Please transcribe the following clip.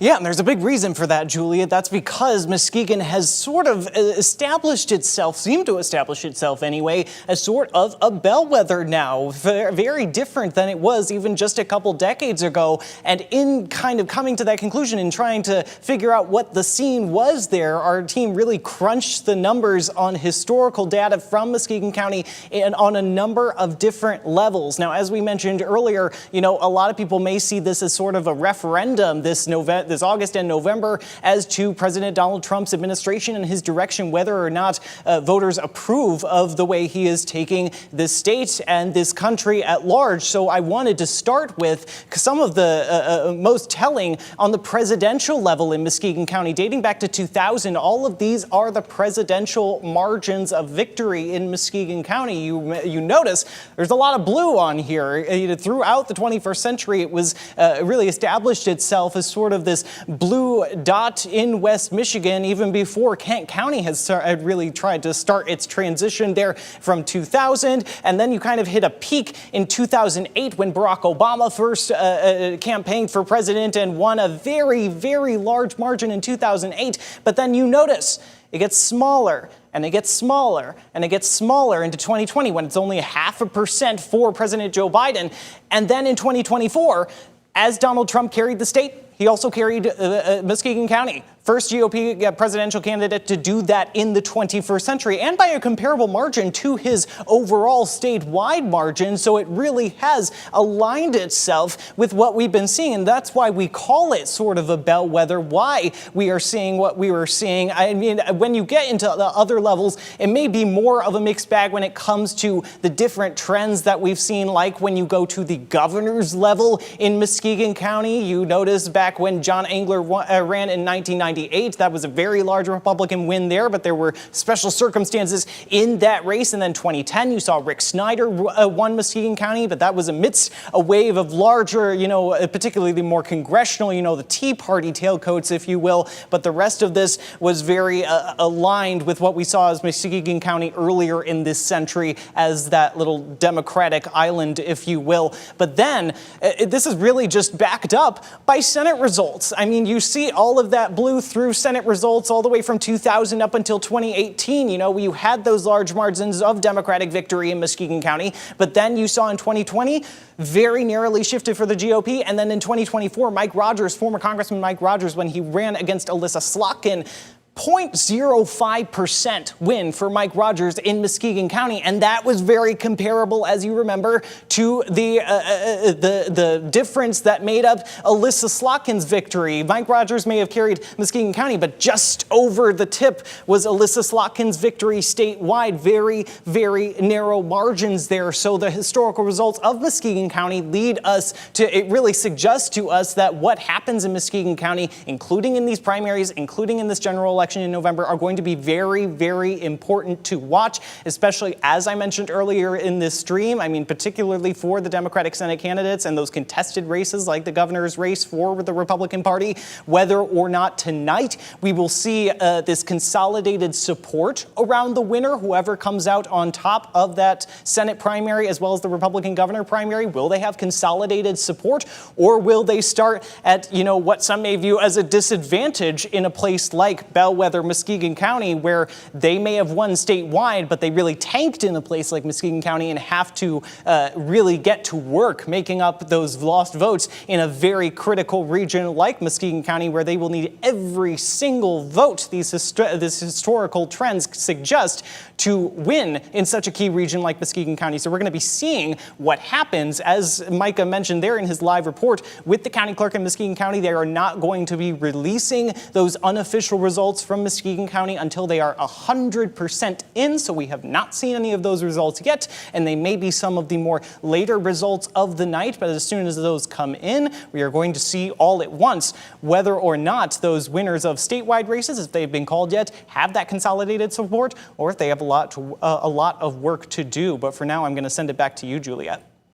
Yeah, and there's a big reason for that, Julia. That's because Muskegon has sort of seemed to establish itself anyway, as sort of a bellwether now. Very different than it was even just a couple decades ago. And in kind of coming to that conclusion and trying to figure out what the scene was there, our team really crunched the numbers on historical data from Muskegon County and on a number of different levels. Now, as we mentioned earlier, a lot of people may see this as sort of a referendum this August and November as to President Donald Trump's administration and his direction, whether or not voters approve of the way he is taking this state and this country at large. So I wanted to start with some of the most telling on the presidential level in Muskegon County, dating back to 2000. All of these are the presidential margins of victory in Muskegon County. You notice there's a lot of blue on here. Throughout the 21st century, it was really established itself as sort of this blue dot in West Michigan, even before Kent County had really tried to start its transition there from 2000. And then you kind of hit a peak in 2008 when Barack Obama first campaigned for president and won a very, very large margin in 2008. But then you notice it gets smaller and it gets smaller and it gets smaller into 2020 when it's only 0.5% for President Joe Biden. And then in 2024, as Donald Trump carried the state, he also carried Muskegon County. First GOP presidential candidate to do that in the 21st century, and by a comparable margin to his overall statewide margin. So it really has aligned itself with what we've been seeing. And that's why we call it sort of a bellwether, why we are seeing what we were seeing. I mean, when you get into the other levels, it may be more of a mixed bag when it comes to the different trends that we've seen, like when you go to the governor's level in Muskegon County. You notice back when John Engler ran in 1998, that was a very large Republican win there, but there were special circumstances in that race. And then 2010, you saw Rick Snyder won Muskegon County, but that was amidst a wave of larger, particularly the more congressional, the Tea Party tailcoats, if you will. But the rest of this was very aligned with what we saw as Muskegon County earlier in this century as that little Democratic island, if you will. But then this is really just backed up by Senate results. I mean, you see all of that blue through Senate results all the way from 2000 up until 2018. You had those large margins of Democratic victory in Muskegon County, but then you saw in 2020 very narrowly shifted for the GOP. And then in 2024, Mike Rogers, former Congressman Mike Rogers, when he ran against Alyssa Slotkin, 0.05% win for Mike Rogers in Muskegon County, and that was very comparable, as you remember, to the difference that made up Alyssa Slotkin's victory. Mike Rogers may have carried Muskegon County, but just over the tip was Alyssa Slotkin's victory statewide. Very, very narrow margins there. So the historical results of Muskegon County lead us to, it really suggests to us that what happens in Muskegon County, including in these primaries, including in this general election in November, are going to be very, very important to watch, especially, as I mentioned earlier in this stream, I mean, particularly for the Democratic Senate candidates and those contested races like the governor's race for the Republican Party, whether or not tonight we will see this consolidated support around the winner, whoever comes out on top of that Senate primary as well as the Republican governor primary. Will they have consolidated support, or will they start at, what some may view as a disadvantage in a place like bellwether Muskegon County, where they may have won statewide, but they really tanked in a place like Muskegon County and have to really get to work making up those lost votes in a very critical region like Muskegon County, where they will need every single vote these historical trends suggest to win in such a key region like Muskegon County. So we're going to be seeing what happens, as Micah mentioned there in his live report with the county clerk in Muskegon County. They are not going to be releasing those unofficial results from Muskegon County until they are 100% in. So we have not seen any of those results yet, and they may be some of the more later results of the night. But as soon as those come in, we are going to see all at once whether or not those winners of statewide races, if they've been called yet, have that consolidated support, or if they have a lot of work to do. But for now, I'm going to send it back to you, Juliet.